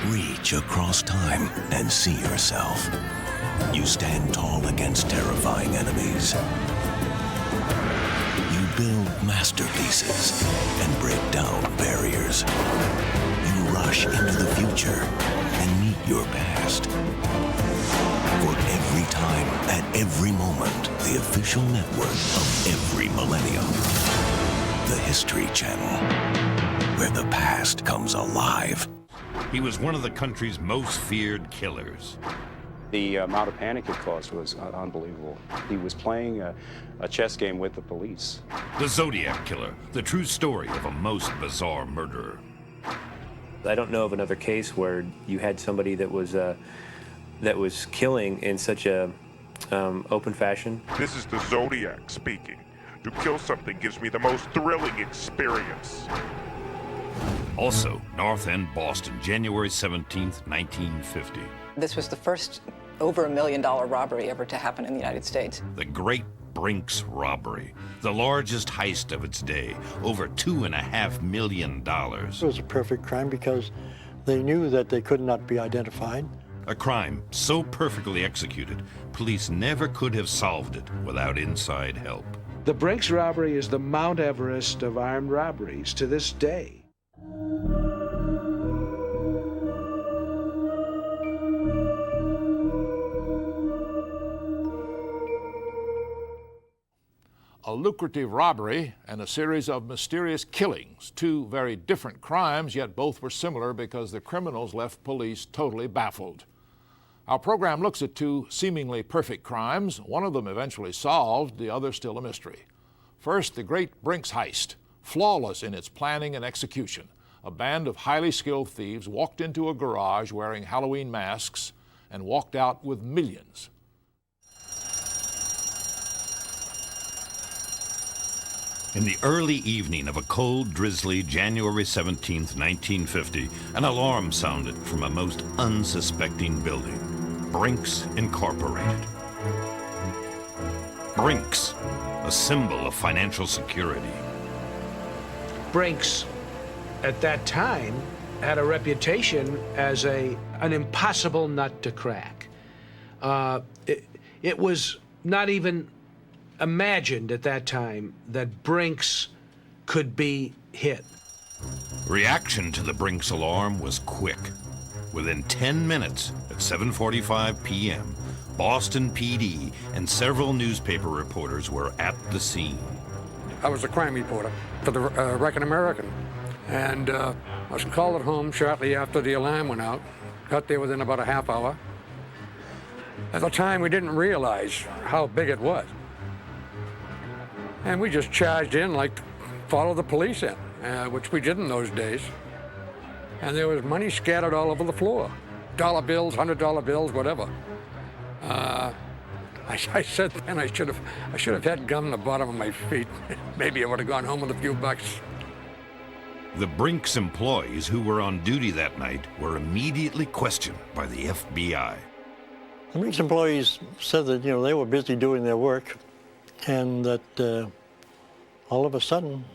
Reach across time and see yourself. You stand tall against terrifying enemies. You build masterpieces and break down barriers. You rush into the future and meet your past. For every time, at every moment, the official network of every millennium. The History Channel, where the past comes alive. He was one of the country's most feared killers. The amount of panic it caused was unbelievable. He was playing a chess game with the police. The Zodiac Killer, the true story of a most bizarre murderer. I don't know of another case where you had somebody that was killing in such a open fashion. This is the Zodiac speaking. To kill something gives me the most thrilling experience. Also, North End, Boston, January 17th, 1950. This was the first over $1 million robbery ever to happen in the United States. The Great Brinks Robbery, the largest heist of its day, over $2.5 million. It was a perfect crime because they knew that they could not be identified. A crime so perfectly executed, police never could have solved it without inside help. The Brinks robbery is the Mount Everest of armed robberies to this day. A lucrative robbery and a series of mysterious killings, two very different crimes, yet both were similar because the criminals left police totally baffled. Our program looks at two seemingly perfect crimes, one of them eventually solved, the other still a mystery. First, the Great Brinks heist, flawless in its planning and execution. A band of highly skilled thieves walked into a garage wearing Halloween masks and walked out with millions. In the early evening of a cold, drizzly January 17th, 1950, an alarm sounded from a most unsuspecting building. Brinks Incorporated. Brinks, a symbol of financial security. Brinks, at that time, had a reputation as an impossible nut to crack. It was not even imagined at that time that Brinks could be hit. Reaction to the Brinks alarm was quick. Within 10 minutes, at 7:45 p.m., Boston PD and several newspaper reporters were at the scene. I was a crime reporter for the Reckon American, and I was called at home shortly after the alarm went out. Got there within about a half hour. At the time, we didn't realize how big it was. And we just charged in like follow the police in, which we did in those days. And there was money scattered all over the floor. Dollar bills, $100 bills, whatever. I said then I should have had gum in the bottom of my feet. Maybe I would have gone home with a few bucks. The Brinks employees who were on duty that night were immediately questioned by the FBI. The Brinks employees said that, they were busy doing their work, and that all of a sudden,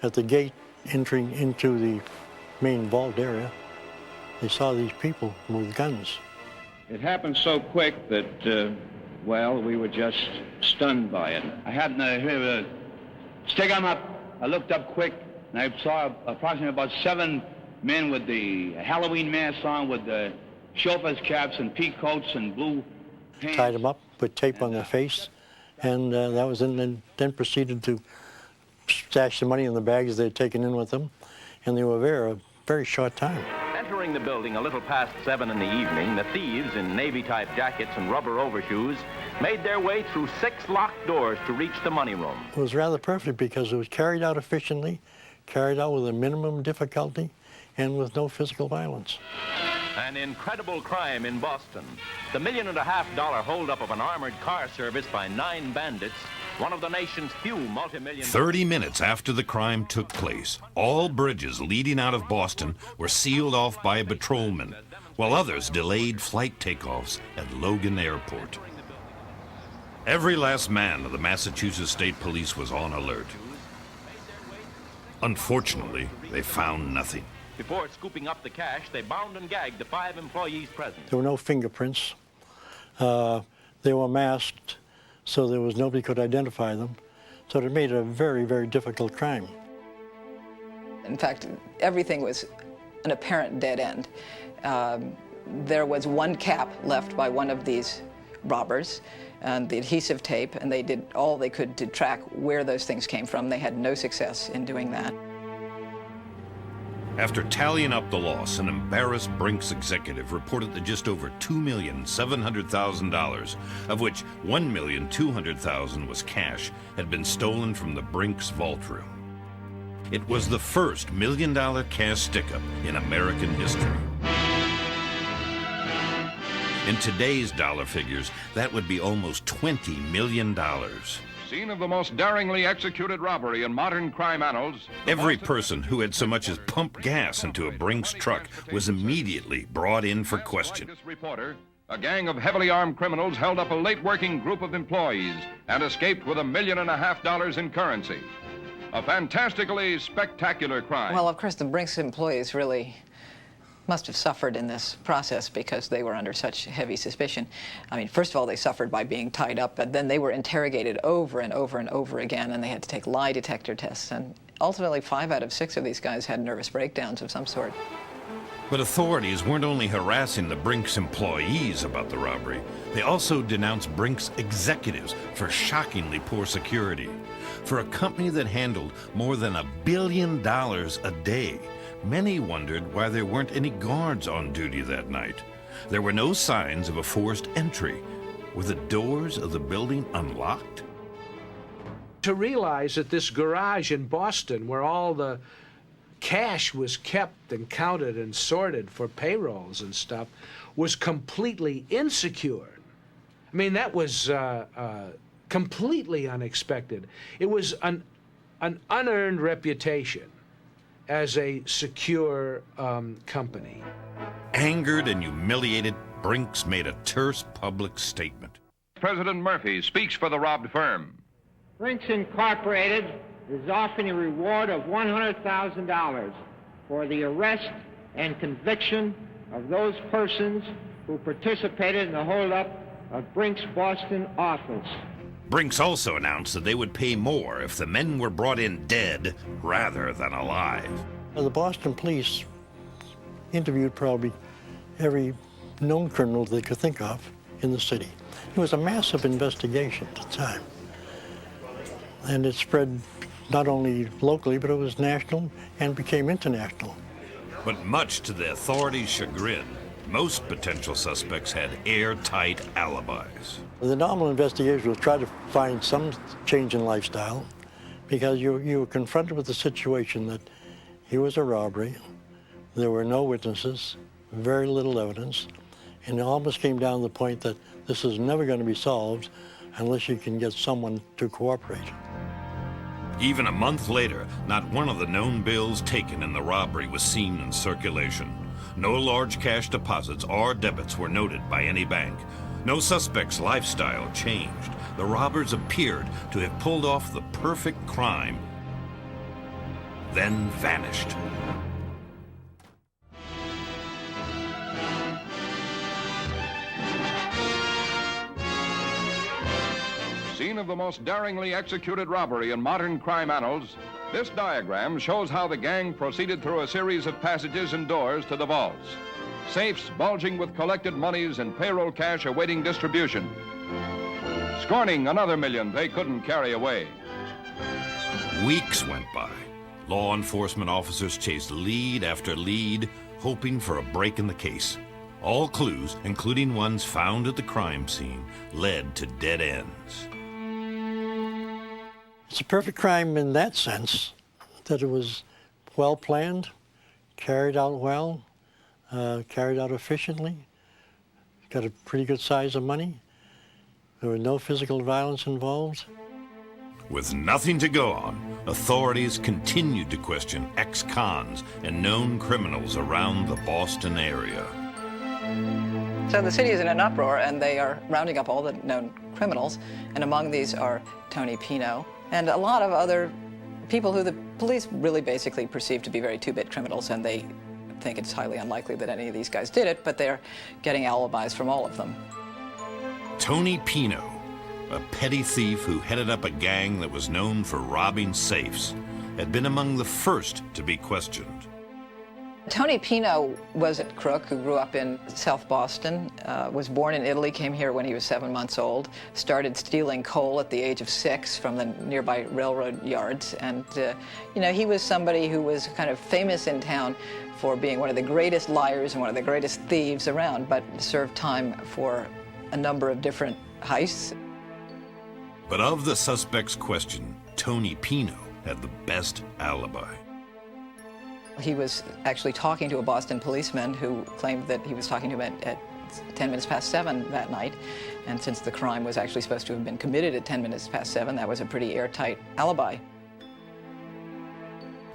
at the gate entering into the main vault area, they saw these people with guns. It happened so quick that, well, we were just stunned by it. I happened to hear stick 'em up. I looked up quick, and I saw approximately about 7 men with the Halloween masks on, with the chauffeur's caps and pea coats and blue pants. Tied them up, put tape on their face, and that was it, and then proceeded to stash the money in the bags they had taken in with them, and they were there a very short time. Entering the building a little past 7 in the evening, the thieves in navy-type jackets and rubber overshoes made their way through 6 locked doors to reach the money room. It was rather perfect because it was carried out efficiently, carried out with a minimum difficulty, and with no physical violence. An incredible crime in Boston. The $1.5 million holdup of an armored car service by 9 bandits, one of the nation's few multi-million... 30 minutes after the crime took place, all bridges leading out of Boston were sealed off by a patrolman, while others delayed flight takeoffs at Logan Airport. Every last man of the Massachusetts State Police was on alert. Unfortunately, they found nothing. Before scooping up the cash, they bound and gagged the 5 employees present. There were no fingerprints. They were masked, so nobody could identify them. So it made it a very, very difficult crime. In fact, everything was an apparent dead end. There was one cap left by one of these robbers, and the adhesive tape, and they did all they could to track where those things came from. They had no success in doing that. After tallying up the loss, an embarrassed Brinks executive reported that just over $2,700,000, of which $1,200,000 was cash, had been stolen from the Brinks vault room. It was the first $1 million cash stick-up in American history. In today's dollar figures, that would be almost $20 million. Scene of the most daringly executed robbery in modern crime annals. Every person who had so much as pumped gas into a Brinks truck was immediately brought in for question. Reporter, a gang of heavily armed criminals held up a late-working group of employees and escaped with $1.5 million in currency. A fantastically spectacular crime. Well, of course, the Brinks employees really must have suffered in this process because they were under such heavy suspicion. I mean, first of all, they suffered by being tied up, but then they were interrogated over and over and over again, and they had to take lie detector tests. And ultimately, 5 out of 6 of these guys had nervous breakdowns of some sort. But authorities weren't only harassing the Brinks employees about the robbery, they also denounced Brinks executives for shockingly poor security. For a company that handled more than $1 billion a day, many wondered why there weren't any guards on duty that night. There were no signs of a forced entry. Were the doors of the building unlocked? To realize that this garage in Boston, where all the cash was kept and counted and sorted for payrolls and stuff, was completely insecure. I mean, that was completely unexpected. It was an unearned reputation as a secure company. Angered and humiliated, Brinks made a terse public statement. President Murphy speaks for the robbed firm. Brinks Incorporated is offering a reward of $100,000 for the arrest and conviction of those persons who participated in the holdup of Brinks' Boston office. Brinks also announced that they would pay more if the men were brought in dead rather than alive. The Boston police interviewed probably every known criminal they could think of in the city. It was a massive investigation at the time. And it spread not only locally, but it was national and became international. But much to the authorities' chagrin, most potential suspects had airtight alibis. The normal investigation was try to find some change in lifestyle, because you were confronted with the situation that here was a robbery, there were no witnesses, very little evidence, and it almost came down to the point that this is never going to be solved unless you can get someone to cooperate. Even a month later, not one of the known bills taken in the robbery was seen in circulation. No large cash deposits or debits were noted by any bank. No suspect's lifestyle changed. The robbers appeared to have pulled off the perfect crime, then vanished. Scene of the most daringly executed robbery in modern crime annals, this diagram shows how the gang proceeded through a series of passages and doors to the vaults. Safes bulging with collected monies and payroll cash awaiting distribution. Scorning another million they couldn't carry away. Weeks went by. Law enforcement officers chased lead after lead, hoping for a break in the case. All clues, including ones found at the crime scene, led to dead ends. It's a perfect crime in that sense, that it was well planned, carried out well, carried out efficiently, got a pretty good size of money. There was no physical violence involved. With nothing to go on, authorities continued to question ex-cons and known criminals around the Boston area. So the city is in an uproar, and they are rounding up all the known criminals, and among these are Tony Pino and a lot of other people who the police really basically perceive to be very two-bit criminals, and they think it's highly unlikely that any of these guys did it, but they're getting alibis from all of them. Tony Pino, a petty thief who headed up a gang that was known for robbing safes, had been among the first to be questioned. Tony Pino was a crook who grew up in South Boston, was born in Italy, came here when he was 7 months old, started stealing coal at the age of 6 from the nearby railroad yards. And, you know, he was somebody who was kind of famous in town for being one of the greatest liars and one of the greatest thieves around, but served time for a number of different heists. But of the suspects questioned, Tony Pino had the best alibi. He was actually talking to a Boston policeman who claimed that he was talking to him at 10 minutes past 7 that night. And since the crime was actually supposed to have been committed at 10 minutes past 7, that was a pretty airtight alibi.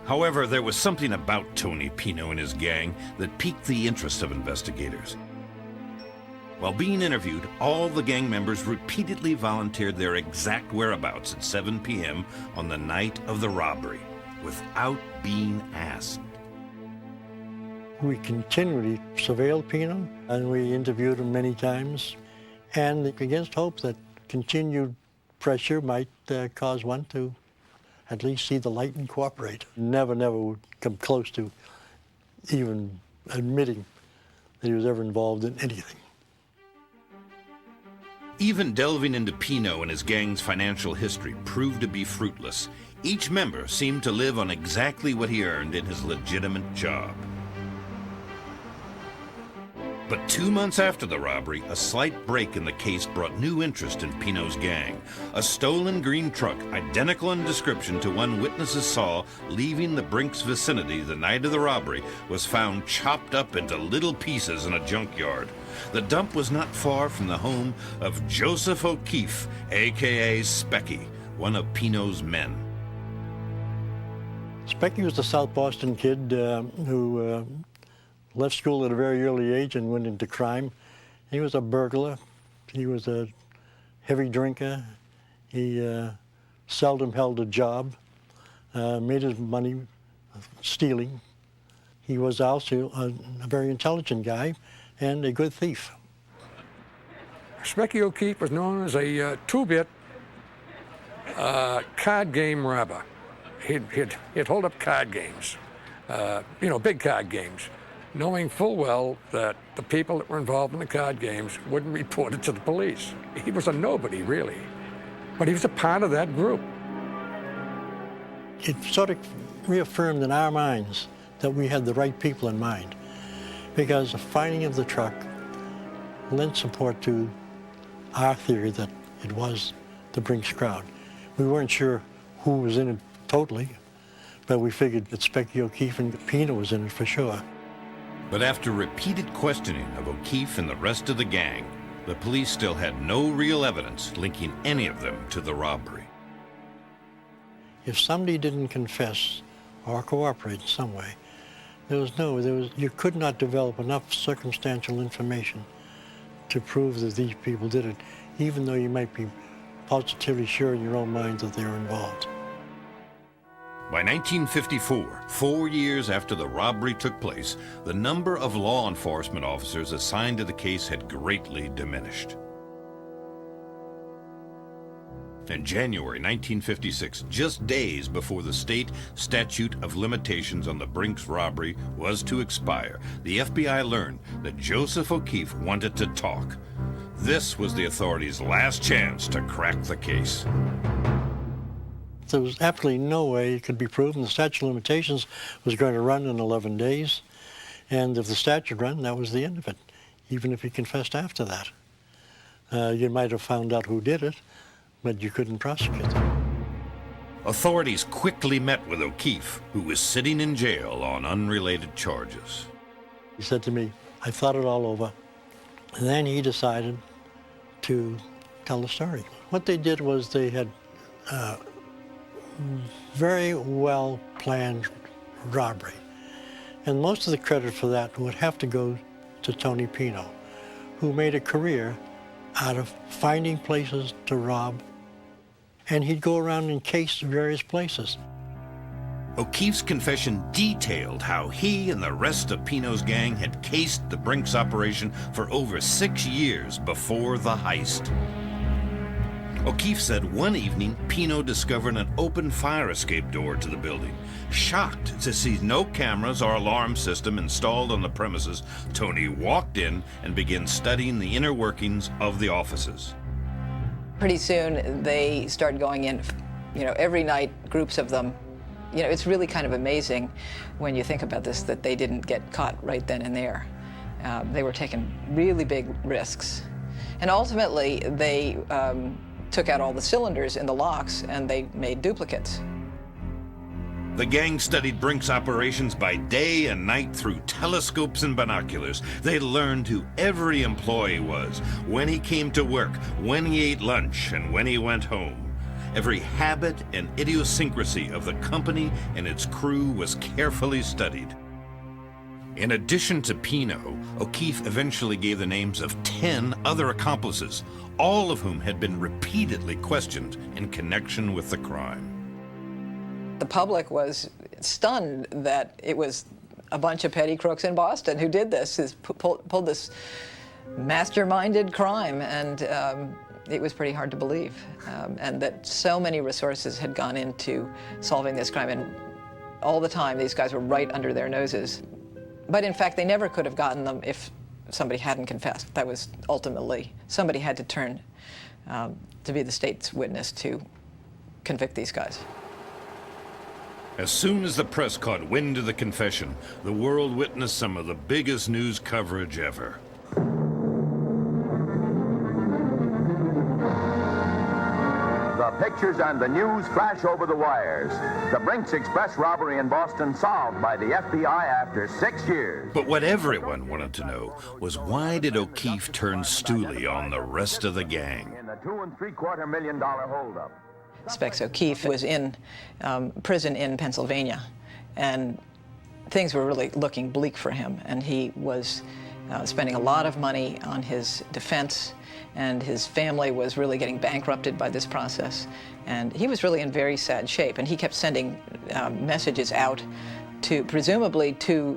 However, there was something about Tony Pino and his gang that piqued the interest of investigators. While being interviewed, all the gang members repeatedly volunteered their exact whereabouts at 7 p.m. on the night of the robbery, without being asked. We continually surveilled Pino, and we interviewed him many times, and against hope that continued pressure might cause one to at least see the light and cooperate. Never would come close to even admitting that he was ever involved in anything. Even delving into Pino and his gang's financial history proved to be fruitless. Each member seemed to live on exactly what he earned in his legitimate job. But 2 months after the robbery, a slight break in the case brought new interest in Pino's gang. A stolen green truck, identical in description to one witnesses saw leaving the Brinks vicinity the night of the robbery, was found chopped up into little pieces in a junkyard. The dump was not far from the home of Joseph O'Keefe, a.k.a. Specky, one of Pino's men. Specky was a South Boston kid who left school at a very early age and went into crime. He was a burglar. He was a heavy drinker. He seldom held a job, made his money stealing. He was also a very intelligent guy and a good thief. Specky O'Keefe was known as a two-bit card game robber. He'd hold up card games, big card games, knowing full well that the people that were involved in the card games wouldn't report it to the police. He was a nobody, really, but he was a part of that group. It sort of reaffirmed in our minds that we had the right people in mind, because the finding of the truck lent support to our theory that it was the Brinks crowd. We weren't sure who was in it totally, but we figured that Specky O'Keefe and Pino was in it for sure. But after repeated questioning of O'Keefe and the rest of the gang, the police still had no real evidence linking any of them to the robbery. If somebody didn't confess or cooperate in some way, you could not develop enough circumstantial information to prove that these people did it, even though you might be positively sure in your own mind that they were involved. By 1954, 4 years after the robbery took place, the number of law enforcement officers assigned to the case had greatly diminished. In January 1956, just days before the state statute of limitations on the Brinks robbery was to expire, the FBI learned that Joseph O'Keefe wanted to talk. This was the authorities' last chance to crack the case. There was absolutely no way it could be proven. The statute of limitations was going to run in 11 days, and if the statute ran, that was the end of it, even if he confessed after that. You might have found out who did it, but you couldn't prosecute them. Authorities quickly met with O'Keefe, who was sitting in jail on unrelated charges. He said to me, I thought it all over, and then he decided to tell the story. What they did was they had very well-planned robbery. And most of the credit for that would have to go to Tony Pino, who made a career out of finding places to rob, and he'd go around and case various places. O'Keefe's confession detailed how he and the rest of Pino's gang had cased the Brinks operation for over 6 years before the heist. O'Keefe said one evening Pino discovered an open fire escape door to the building. Shocked to see no cameras or alarm system installed on the premises, Tony walked in and began studying the inner workings of the offices. Pretty soon they started going in, every night, groups of them. It's really kind of amazing when you think about this that they didn't get caught right then and there. They were taking really big risks. And ultimately, they took out all the cylinders in the locks and they made duplicates. The gang studied Brinks operations by day and night through telescopes and binoculars. They learned who every employee was, when he came to work, when he ate lunch, and when he went home. Every habit and idiosyncrasy of the company and its crew was carefully studied. In addition to Pino, O'Keefe eventually gave the names of 10 other accomplices, all of whom had been repeatedly questioned in connection with the crime. The public was stunned that it was a bunch of petty crooks in Boston who did this, pulled this masterminded crime, and it was pretty hard to believe, and that so many resources had gone into solving this crime, and all the time these guys were right under their noses. But in fact, they never could have gotten them if somebody hadn't confessed. That was ultimately, somebody had to turn to be the state's witness to convict these guys. As soon as the press caught wind of the confession, the world witnessed some of the biggest news coverage ever. The pictures and the news flash over the wires. The Brinks Express robbery in Boston solved by the FBI after 6 years. But what everyone wanted to know was, why did O'Keefe turn stoolie on the rest of the gang? In the $2 3/4 million holdup. Specs O'Keefe was in prison in Pennsylvania, and things were really looking bleak for him, and he was spending a lot of money on his defense, and his family was really getting bankrupted by this process, and he was really in very sad shape, and he kept sending messages out to, presumably to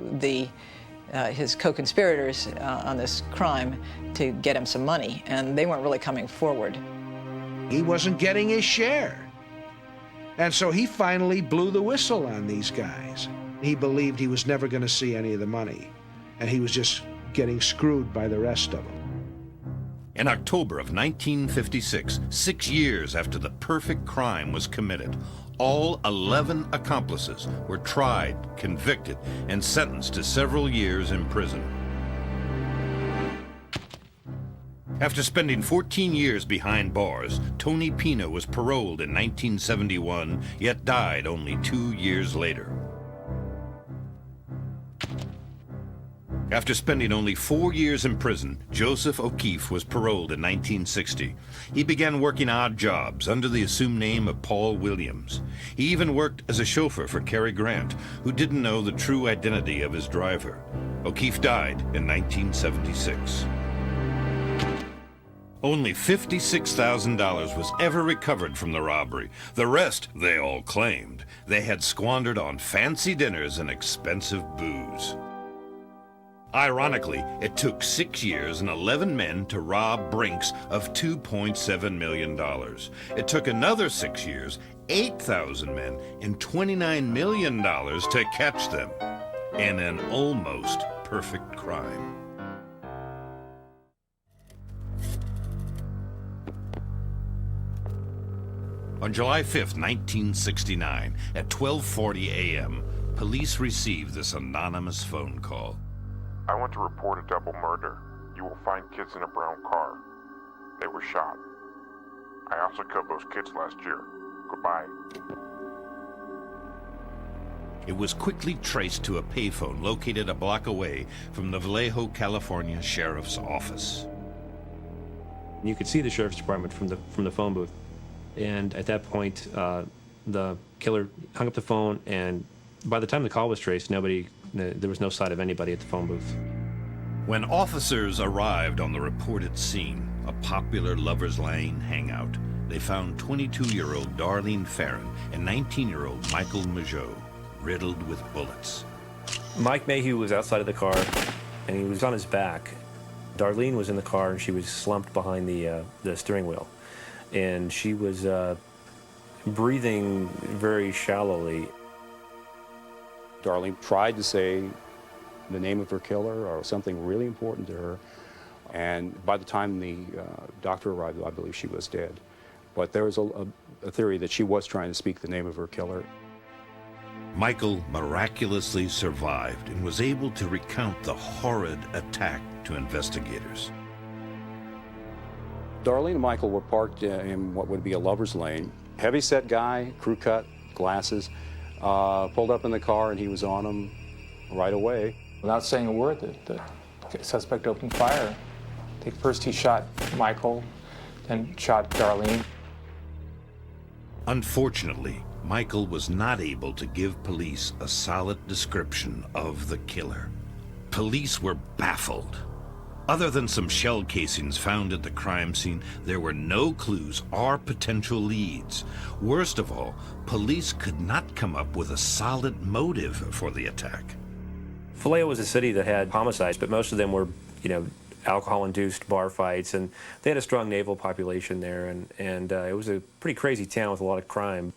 his co-conspirators on this crime to get him some money, and they weren't really coming forward. He wasn't getting his share. And so he finally blew the whistle on these guys. He believed he was never going to see any of the money, and he was just getting screwed by the rest of them. In October of 1956, 6 years after the perfect crime was committed, all 11 accomplices were tried, convicted, and sentenced to several years in prison. After spending 14 years behind bars, Tony Pino was paroled in 1971, yet died only 2 years later. After spending only 4 years in prison, Joseph O'Keefe was paroled in 1960. He began working odd jobs under the assumed name of Paul Williams. He even worked as a chauffeur for Cary Grant, who didn't know the true identity of his driver. O'Keefe died in 1976. Only $56,000 was ever recovered from the robbery. The rest, they all claimed, they had squandered on fancy dinners and expensive booze. Ironically, it took 6 years and 11 men to rob Brinks of $2.7 million. It took another 6 years, 8,000 men, and $29 million to catch them in an almost perfect crime. On July 5th, 1969, at 12:40 a.m., police received this anonymous phone call. I want to report a double murder. You will find kids in a brown car. They were shot. I also killed those kids last year. Goodbye. It was quickly traced to a payphone located a block away from the Vallejo, California Sheriff's Office. You could see the Sheriff's Department from the phone booth. And at that point, the killer hung up the phone, and by the time the call was traced, there was no sight of anybody at the phone booth. When officers arrived on the reported scene, a popular Lover's Lane hangout, they found 22-year-old Darlene Farron and 19-year-old Michael Mageau. riddled with bullets. Mike Mayhew was outside of the car, and he was on his back. Darlene was in the car, and she was slumped behind the steering wheel. And she was breathing very shallowly. Darlene tried to say the name of her killer or something really important to her. And by the time the doctor arrived, I believe she was dead. But there was a theory that she was trying to speak the name of her killer. Michael miraculously survived and was able to recount the horrid attack to investigators. Darlene and Michael were parked in what would be a lover's lane. Heavy-set guy, crew cut, glasses, pulled up in the car and he was on them right away. Without saying a word, the suspect opened fire. I think first he shot Michael, then shot Darlene. Unfortunately, Michael was not able to give police a solid description of the killer. Police were baffled. Other than some shell casings found at the crime scene, there were no clues or potential leads. Worst of all, police could not come up with a solid motive for the attack. Vallejo was a city that had homicides, but most of them were, alcohol-induced bar fights, and they had a strong naval population there, and it was a pretty crazy town with a lot of crime.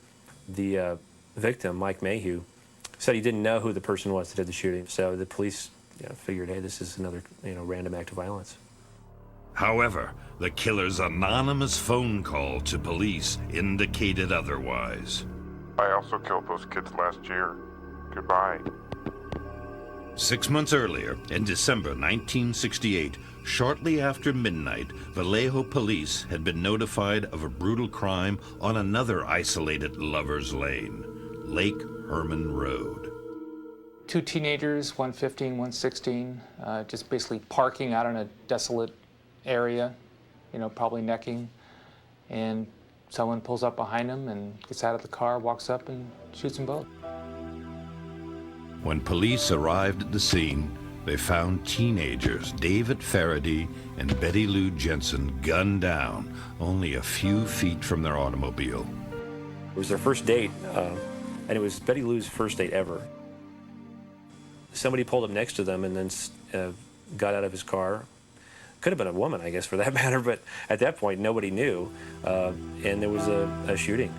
The victim, Mike Mayhew, said he didn't know who the person was that did the shooting, so the police figured, hey, this is another random act of violence. However, the killer's anonymous phone call to police indicated otherwise. I also killed those kids last year. Goodbye. 6 months earlier, in December 1968, shortly after midnight, Vallejo police had been notified of a brutal crime on another isolated lover's lane, Lake Herman Road. Two teenagers, one 15, one 16, just basically parking out in a desolate area, probably necking, and someone pulls up behind them and gets out of the car, walks up and shoots them both. When police arrived at the scene, they found teenagers David Faraday and Betty Lou Jensen gunned down only a few feet from their automobile. It was their first date, and it was Betty Lou's first date ever. Somebody pulled up next to them and then got out of his car. Could have been a woman, I guess, for that matter, but at that point, nobody knew, and there was a shooting.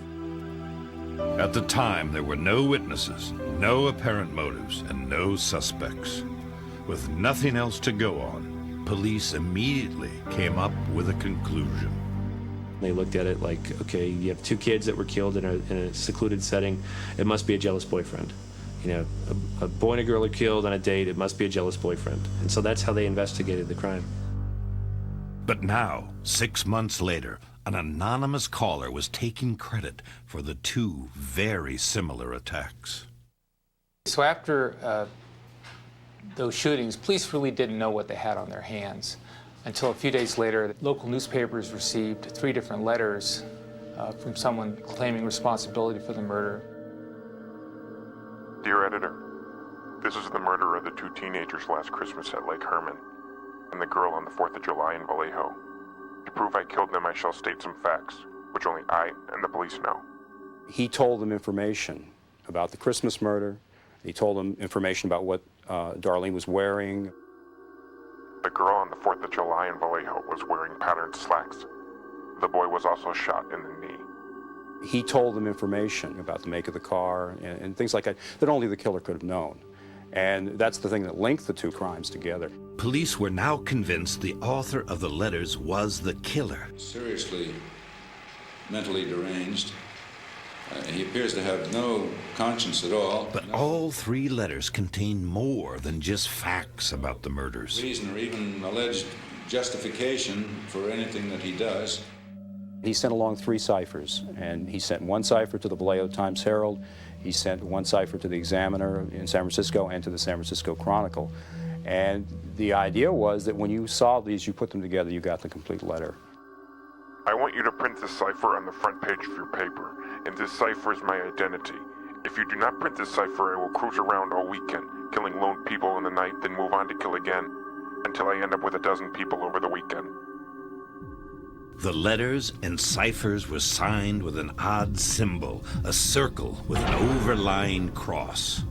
At the time, there were no witnesses, no apparent motives, and no suspects. With nothing else to go on, police immediately came up with a conclusion. They looked at it like, okay, you have two kids that were killed in a secluded setting. It must be a jealous boyfriend. A boy and a girl are killed on a date. It must be a jealous boyfriend. And so that's how they investigated the crime. But now, 6 months later, an anonymous caller was taking credit for the two very similar attacks. So after those shootings, police really didn't know what they had on their hands until a few days later, local newspapers received 3 different letters from someone claiming responsibility for the murder. Dear editor, this is the murder of the 2 teenagers last Christmas at Lake Herman and the girl on the 4th of July in Vallejo. To prove I killed them, I shall state some facts, which only I and the police know. He told them information about the Christmas murder. He told them information about what Darlene was wearing. The girl on the 4th of July in Vallejo was wearing patterned slacks. The boy was also shot in the knee. He told them information about the make of the car and things like that only the killer could have known. And that's the thing that linked the 2 crimes together. Police were now convinced the author of the letters was the killer. Seriously mentally deranged. He appears to have no conscience at all. But all 3 letters contain more than just facts about the murders. Reason or even alleged justification for anything that he does. He sent along 3 ciphers, and he sent 1 cipher to the Vallejo Times-Herald. He sent 1 cipher to the Examiner in San Francisco and to the San Francisco Chronicle. And the idea was that when you saw these, you put them together, you got the complete letter. I want you to print this cipher on the front page of your paper, and this cipher is my identity. If you do not print this cipher, I will cruise around all weekend, killing lone people in the night, then move on to kill again, until I end up with 12 people over the weekend. The letters and ciphers were signed with an odd symbol, a circle with an overlying cross.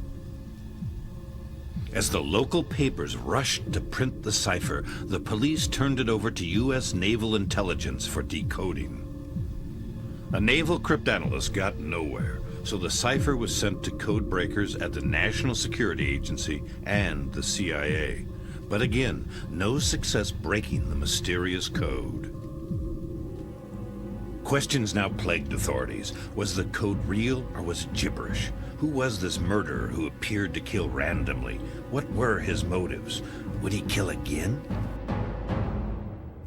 As the local papers rushed to print the cipher, the police turned it over to U.S. Naval Intelligence for decoding. A naval cryptanalyst got nowhere, so the cipher was sent to code breakers at the National Security Agency and the CIA. But again, no success breaking the mysterious code. Questions now plagued authorities. Was the code real or was it gibberish? Who was this murderer who appeared to kill randomly? What were his motives? Would he kill again?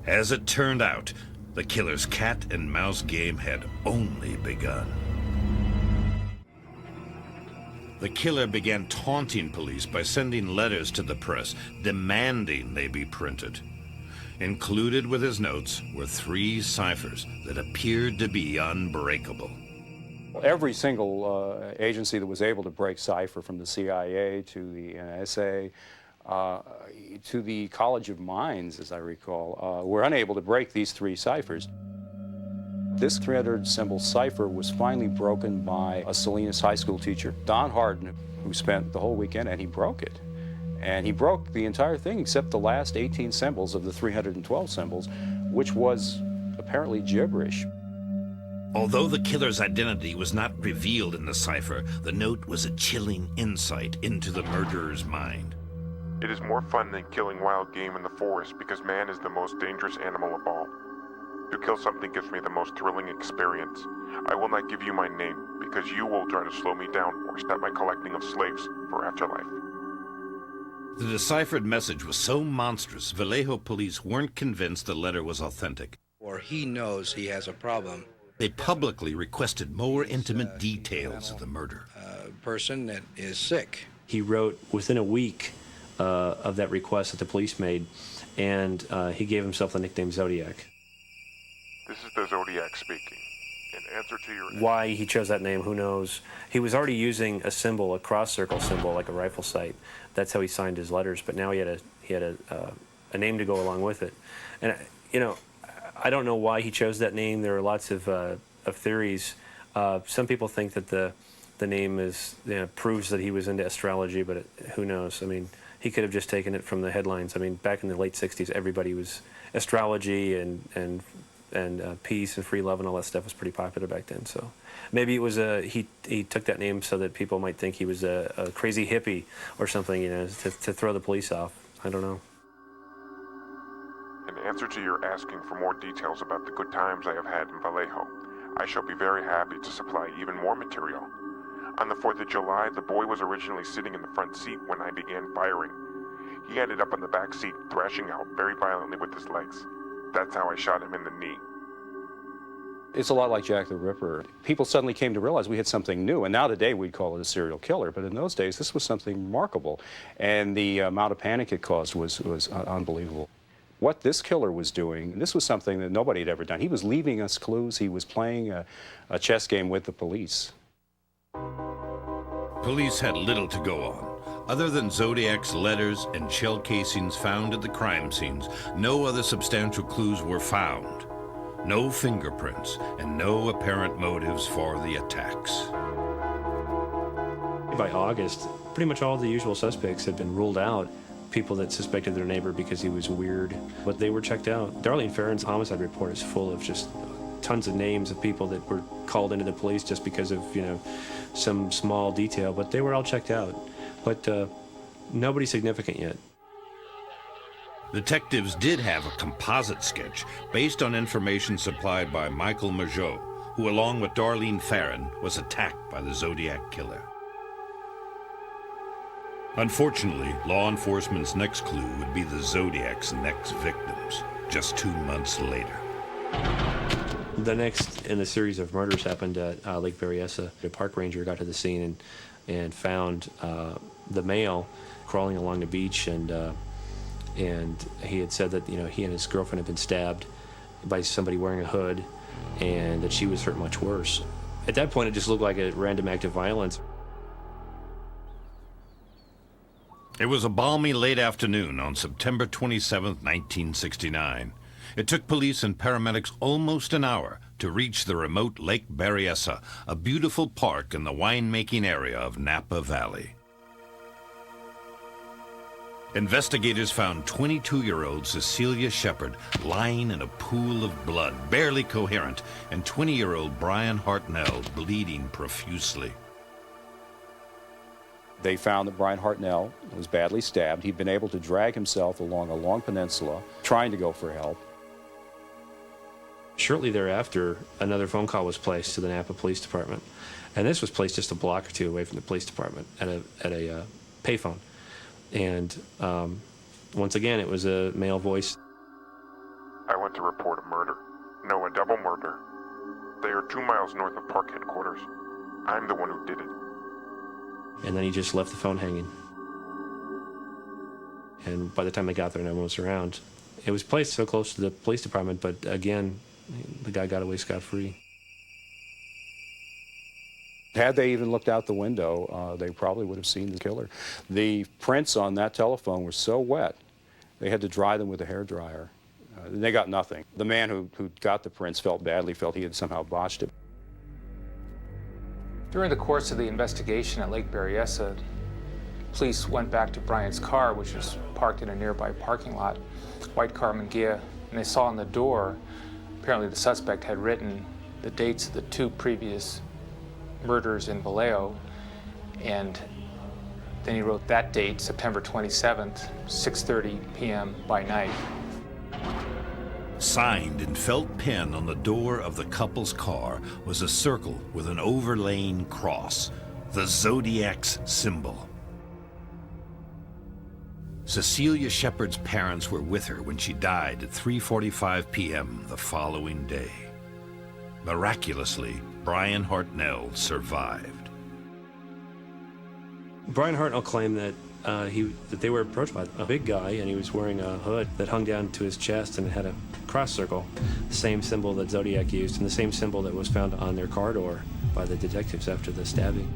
As it turned out, the killer's cat and mouse game had only begun. The killer began taunting police by sending letters to the press, demanding they be printed. Included with his notes were 3 ciphers that appeared to be unbreakable. Every single agency that was able to break cipher, from the CIA to the NSA to the College of Mines, as I recall, were unable to break these 3 ciphers. This 300-symbol cipher was finally broken by a Salinas High School teacher, Don Hartnell, who spent the whole weekend, and he broke it. And he broke the entire thing except the last 18 symbols of the 312 symbols, which was apparently gibberish. Although the killer's identity was not revealed in the cipher, the note was a chilling insight into the murderer's mind. It is more fun than killing wild game in the forest because man is the most dangerous animal of all. To kill something gives me the most thrilling experience. I will not give you my name because you will try to slow me down or stop my collecting of slaves for afterlife. The deciphered message was so monstrous, Vallejo police weren't convinced the letter was authentic. Or he knows he has a problem. They publicly requested more intimate details of the murder. A person that is sick. He wrote within a week of that request that the police made, and he gave himself the nickname Zodiac. This is the Zodiac speaking. In answer to your... Why he chose that name, who knows? He was already using a symbol, a cross-circle symbol, like a rifle sight. That's how he signed his letters, but now he had a name to go along with it. And, you know, I don't know why he chose that name. There are lots of theories. Some people think that the name is, proves that he was into astrology, but who knows? I mean, he could have just taken it from the headlines. I mean, back in the late 60s, everybody was astrology and peace and free love and all that stuff was pretty popular back then. So maybe it was he took that name so that people might think he was a crazy hippie or something, to throw the police off. I don't know. In answer to your asking for more details about the good times I have had in Vallejo, I shall be very happy to supply even more material. On the 4th of July, the boy was originally sitting in the front seat when I began firing. He ended up on the back seat, thrashing out very violently with his legs. That's how I shot him in the knee. It's a lot like Jack the Ripper. People suddenly came to realize we had something new, and now today we'd call it a serial killer, but in those days this was something remarkable, and the amount of panic it caused was unbelievable. What this killer was doing, this was something that nobody had ever done. He was leaving us clues. He was playing a chess game with the police. Police had little to go on. Other than Zodiac's letters and shell casings found at the crime scenes, no other substantial clues were found. No fingerprints and no apparent motives for the attacks. By August, pretty much all the usual suspects had been ruled out. People that suspected their neighbor because he was weird, but they were checked out. Darlene Farron's homicide report is full of just tons of names of people that were called into the police just because of, some small detail, but they were all checked out. But nobody significant yet. Detectives did have a composite sketch based on information supplied by Michael Majot, who along with Darlene Farron was attacked by the Zodiac killer. Unfortunately, law enforcement's next clue would be the Zodiac's next victims, just 2 months later. The next in the series of murders happened at Lake Berryessa. A park ranger got to the scene and found the male crawling along the beach, and he had said that he and his girlfriend had been stabbed by somebody wearing a hood, and that she was hurt much worse. At that point, it just looked like a random act of violence. It was a balmy late afternoon on September 27, 1969. It took police and paramedics almost an hour to reach the remote Lake Berryessa, a beautiful park in the winemaking area of Napa Valley. Investigators found 22-year-old Cecilia Shepard lying in a pool of blood, barely coherent, and 20-year-old Brian Hartnell bleeding profusely. They found that Brian Hartnell was badly stabbed. He'd been able to drag himself along a long peninsula, trying to go for help. Shortly thereafter, another phone call was placed to the Napa Police Department. And this was placed just a block or two away from the police department at a payphone. And once again, it was a male voice. I went to report a murder. No, a double murder. They are 2 miles north of park headquarters. I'm the one who did it. And then he just left the phone hanging. And by the time they got there, no one was around. It was placed so close to the police department, but again, the guy got away scot-free. Had they even looked out the window, they probably would have seen the killer. The prints on that telephone were so wet, they had to dry them with a hairdryer. They got nothing. The man who got the prints felt badly, felt he had somehow botched it. During the course of the investigation at Lake Berryessa, police went back to Brian's car, which was parked in a nearby parking lot, white car Mangia, and they saw on the door, apparently the suspect had written the dates of the 2 previous murders in Vallejo, and then he wrote that date, September 27th, 6:30 p.m. by night. Signed in felt pen on the door of the couple's car was a circle with an overlaying cross, the Zodiac's symbol. Cecilia Shepard's parents were with her when she died at 3:45 p.m. the following day. Miraculously, Brian Hartnell survived. Brian Hartnell claimed that that they were approached by a big guy, and he was wearing a hood that hung down to his chest and it had a cross circle, the same symbol that Zodiac used and the same symbol that was found on their car door by the detectives after the stabbing.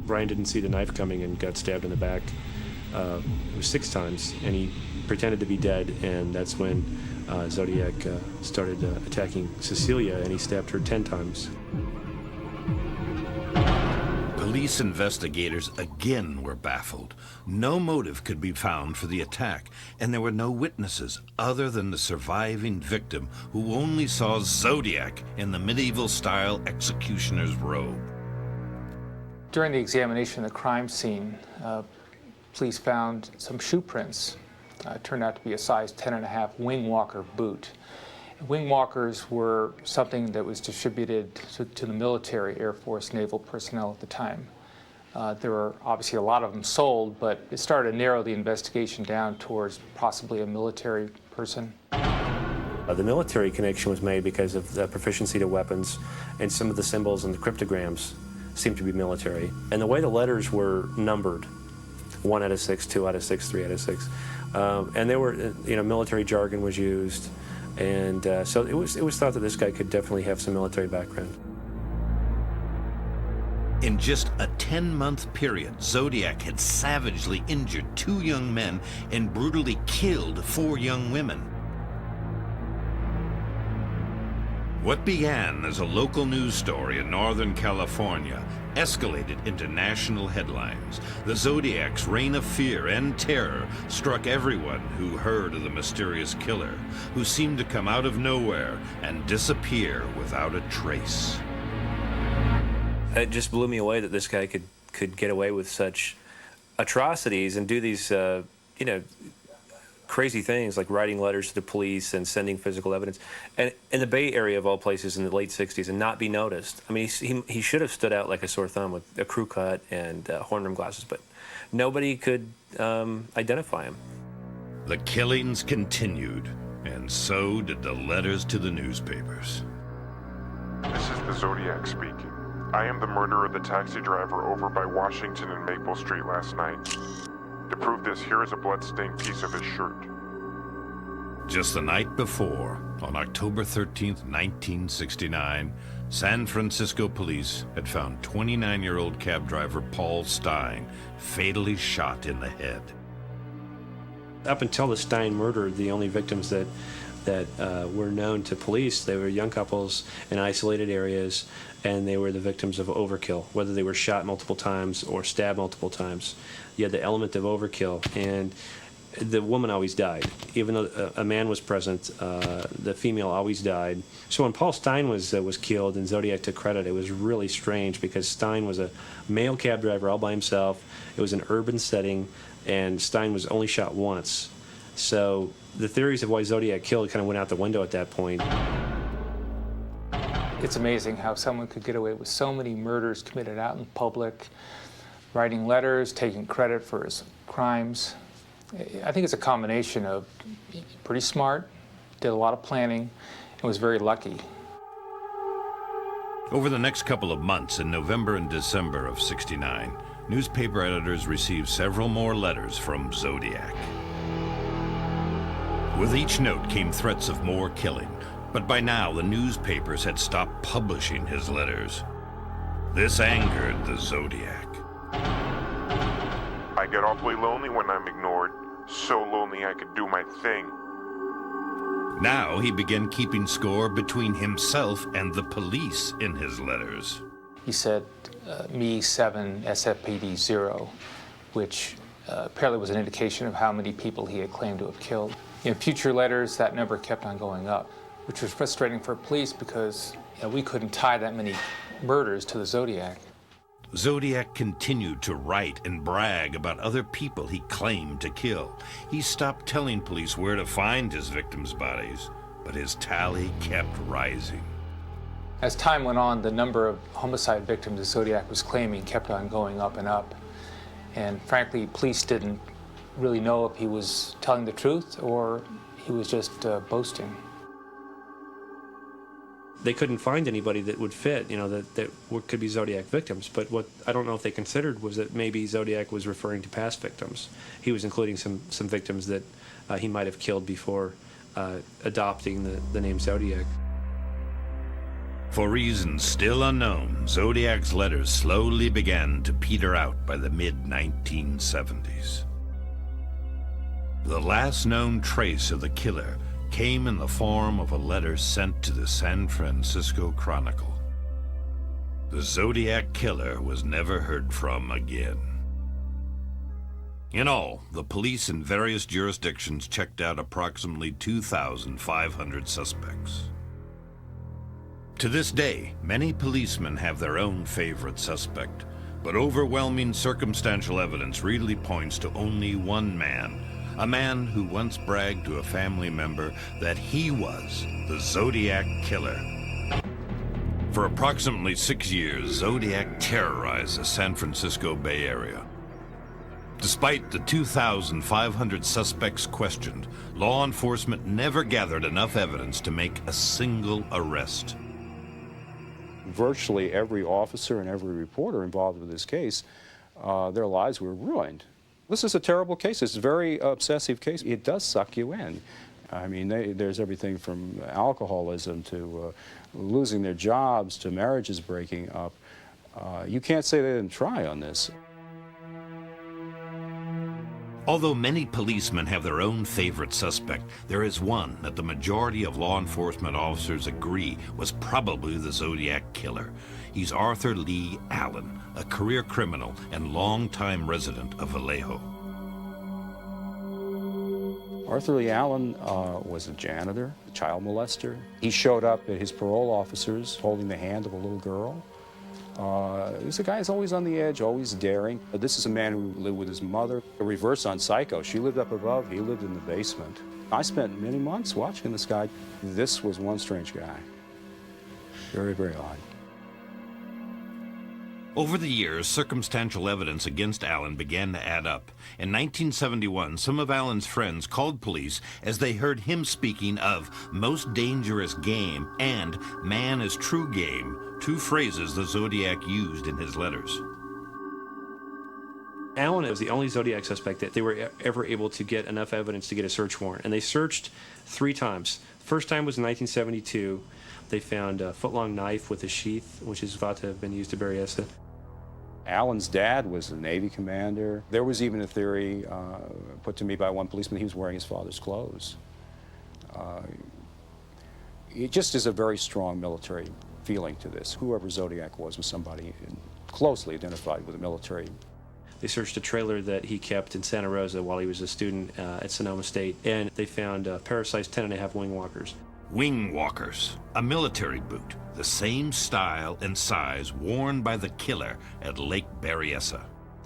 Brian didn't see the knife coming and got stabbed in the back. It was 6 times, and he pretended to be dead, and that's when Zodiac started attacking Cecilia, and he stabbed her 10 times. Police investigators again were baffled. No motive could be found for the attack, and there were no witnesses other than the surviving victim, who only saw Zodiac in the medieval-style executioner's robe. During the examination of the crime scene, police found some shoe prints. Turned out to be a size 10.5 wing walker boot. Wing walkers were something that was distributed to the military, Air Force, naval personnel at the time. There were obviously a lot of them sold, but it started to narrow the investigation down towards possibly a military person. The military connection was made because of the proficiency to weapons, and some of the symbols and the cryptograms seemed to be military. And the way the letters were numbered, 1 out of 6, 2 out of 6, 3 out of 6. And there were, military jargon was used, and so it was thought that this guy could definitely have some military background. In just a 10-month period, Zodiac had savagely injured 2 young men and brutally killed 4 young women. What began as a local news story in Northern California escalated into national headlines. The Zodiac's reign of fear and terror struck everyone who heard of the mysterious killer, who seemed to come out of nowhere and disappear without a trace. It just blew me away that this guy could get away with such atrocities and do these, crazy things like writing letters to the police and sending physical evidence, and in the Bay Area of all places in the late 60s, and not be noticed. I mean, he should have stood out like a sore thumb with a crew cut and horn rim glasses, but nobody could identify him. The killings continued, and so did the letters to the newspapers. This is the Zodiac speaking. I am the murderer of the taxi driver over by Washington and Maple Street last night. To prove this, here is a blood-stained piece of his shirt. Just the night before, on October 13th, 1969, San Francisco police had found 29-year-old cab driver Paul Stein fatally shot in the head. Up until the Stein murder, the only victims that were known to police, they were young couples in isolated areas, and they were the victims of overkill, whether they were shot multiple times or stabbed multiple times. You had the element of overkill, and the woman always died. Even though a man was present, the female always died. So when Paul Stein was killed and Zodiac took credit, it was really strange because Stein was a male cab driver all by himself. It was an urban setting, and Stein was only shot once. So the theories of why Zodiac killed kind of went out the window at that point. It's amazing how someone could get away with so many murders committed out in public, writing letters, taking credit for his crimes. I think it's a combination of pretty smart, did a lot of planning, and was very lucky. Over the next couple of months, in November and December of '69, newspaper editors received several more letters from Zodiac. With each note came threats of more killing, but by now the newspapers had stopped publishing his letters. This angered the Zodiac. I get awfully lonely when I'm ignored. So lonely I could do my thing. Now he began keeping score between himself and the police in his letters. He said, me 7, SFPD 0, which apparently was an indication of how many people he had claimed to have killed. In future letters, that number kept on going up, which was frustrating for police because we couldn't tie that many murders to the Zodiac. Zodiac continued to write and brag about other people he claimed to kill. He stopped telling police where to find his victims' bodies, but his tally kept rising. As time went on, the number of homicide victims the Zodiac was claiming kept on going up and up. And frankly, police didn't really know if he was telling the truth or he was just boasting. They couldn't find anybody that would fit, that could be Zodiac victims. But what I don't know if they considered was that maybe Zodiac was referring to past victims. He was including some victims that he might have killed before adopting the name Zodiac. For reasons still unknown, Zodiac's letters slowly began to peter out by the mid-1970s. The last known trace of the killer came in the form of a letter sent to the San Francisco Chronicle. The Zodiac killer was never heard from again. In all, the police in various jurisdictions checked out approximately 2,500 suspects. To this day, many policemen have their own favorite suspect, but overwhelming circumstantial evidence really points to only one man, a man who once bragged to a family member that he was the Zodiac Killer. For approximately 6 years, Zodiac terrorized the San Francisco Bay Area. Despite the 2,500 suspects questioned, law enforcement never gathered enough evidence to make a single arrest. Virtually every officer and every reporter involved with this case, their lives were ruined. This is a terrible case. It's a very obsessive case. It does suck you in. I mean, there's everything from alcoholism to losing their jobs to marriages breaking up. You can't say they didn't try on this. Although many policemen have their own favorite suspect, there is one that the majority of law enforcement officers agree was probably the Zodiac Killer. He's Arthur Leigh Allen, a career criminal and longtime resident of Vallejo. Arthur Leigh Allen was a janitor, a child molester. He showed up at his parole officers holding the hand of a little girl. He's a guy who's always on the edge, always daring. This is a man who lived with his mother, a reverse on Psycho. She lived up above, he lived in the basement. I spent many months watching this guy. This was one strange guy. Very, very odd. Over the years, circumstantial evidence against Allen began to add up. In 1971, some of Allen's friends called police as they heard him speaking of most dangerous game and man is true game, two phrases the Zodiac used in his letters. Allen was the only Zodiac suspect that they were ever able to get enough evidence to get a search warrant, and they searched 3 times. The first time was in 1972. They found a foot-long knife with a sheath, which is thought to have been used at Berryessa. Allen's dad was a Navy commander. There was even a theory put to me by one policeman he was wearing his father's clothes. It just is a very strong military feeling to this. Whoever Zodiac was somebody closely identified with the military. They searched a trailer that he kept in Santa Rosa while he was a student at Sonoma State, and they found a pair of size 10.5 wing walkers. Wing walkers, a military boot, the same style and size worn by the killer at Lake Berryessa.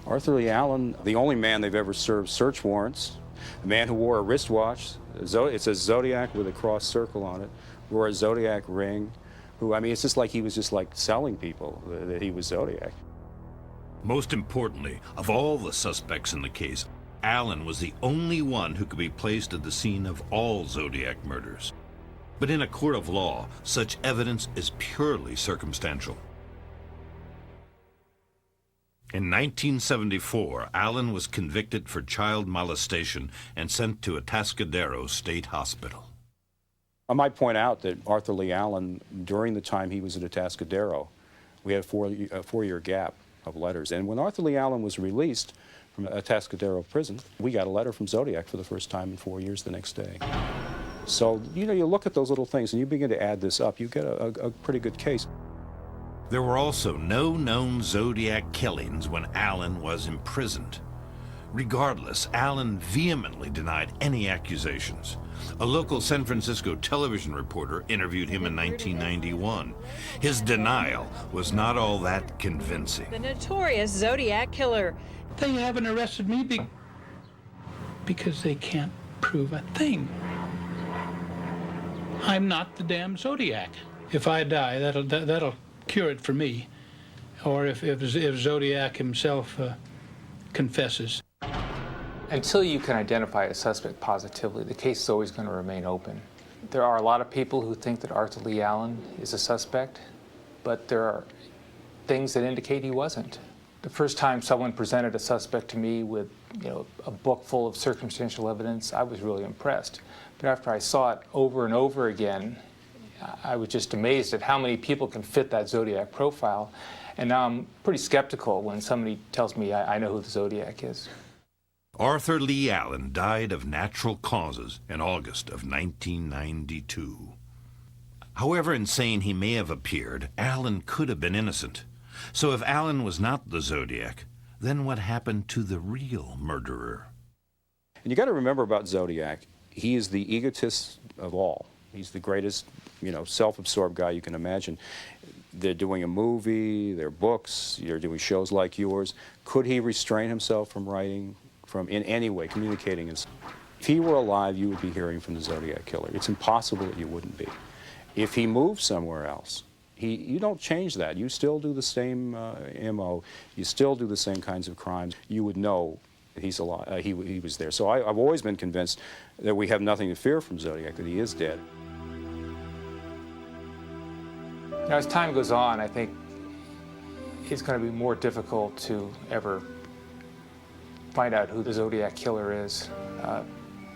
Arthur Lee Allen, the only man they've ever served search warrants, a man who wore a wristwatch, it says Zodiac with a cross circle on it, wore a Zodiac ring, who, I mean, it's just like he was just like selling people that he was Zodiac. Most importantly, of all the suspects in the case, Allen was the only one who could be placed at the scene of all Zodiac murders. But in a court of law, such evidence is purely circumstantial. In 1974, Allen was convicted for child molestation and sent to Atascadero State Hospital. I might point out that Arthur Lee Allen, during the time he was at Atascadero, we had a four-year gap of letters. And when Arthur Lee Allen was released from Atascadero prison, we got a letter from Zodiac for the first time in 4 years the next day. So, you know, you look at those little things and you begin to add this up, you get a pretty good case. There were also no known Zodiac killings when Allen was imprisoned. Regardless, Allen vehemently denied any accusations. A local San Francisco television reporter interviewed him in 1991. His denial was not all that convincing. The notorious Zodiac killer. They haven't arrested me because they can't prove a thing. I'm not the damn Zodiac. If I die, that'll cure it for me. Or if Zodiac himself confesses. Until you can identify a suspect positively, the case is always going to remain open. There are a lot of people who think that Arthur Lee Allen is a suspect, but there are things that indicate he wasn't. The first time someone presented a suspect to me with, you know, a book full of circumstantial evidence, I was really impressed. But after I saw it over and over again, I was just amazed at how many people can fit that Zodiac profile. And now I'm pretty skeptical when somebody tells me I know who the Zodiac is. Arthur Lee Allen died of natural causes in August of 1992. However insane he may have appeared, Allen could have been innocent. So if Allen was not the Zodiac, then what happened to the real murderer? And you got to remember about Zodiac, he is the egotist of all. He's the greatest, you know, self-absorbed guy you can imagine. They're doing a movie, they're books, they're doing shows like yours. Could he restrain himself from writing, from in any way communicating? If he were alive, you would be hearing from the Zodiac killer. It's impossible that you wouldn't be. If he moved somewhere else, you don't change that. You still do the same MO. You still do the same kinds of crimes. You would know that he's alive. He was there. So I've always been convinced that we have nothing to fear from Zodiac, that he is dead. Now, as time goes on, I think it's going to be more difficult to ever find out who the Zodiac killer is.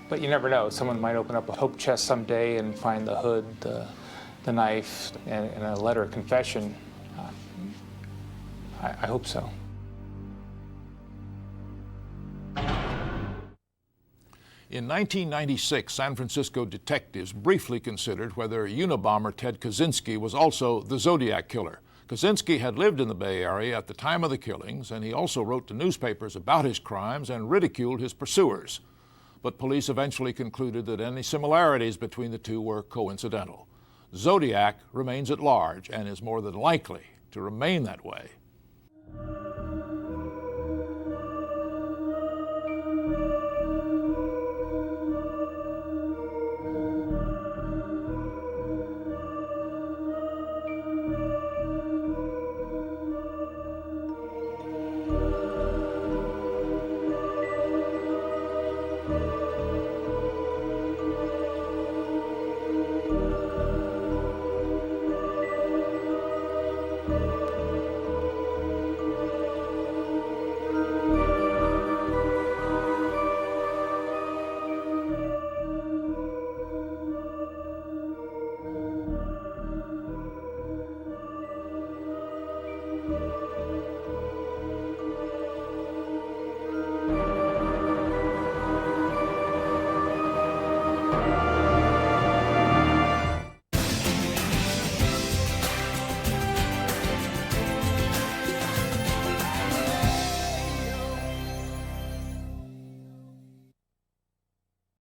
But you never know. Someone might open up a hope chest someday and find the hood, the knife, and a letter of confession. I hope so. In 1996, San Francisco detectives briefly considered whether Unabomber Ted Kaczynski was also the Zodiac killer. Kaczynski had lived in the Bay Area at the time of the killings, and he also wrote to newspapers about his crimes and ridiculed his pursuers. But police eventually concluded that any similarities between the two were coincidental. Zodiac remains at large and is more than likely to remain that way.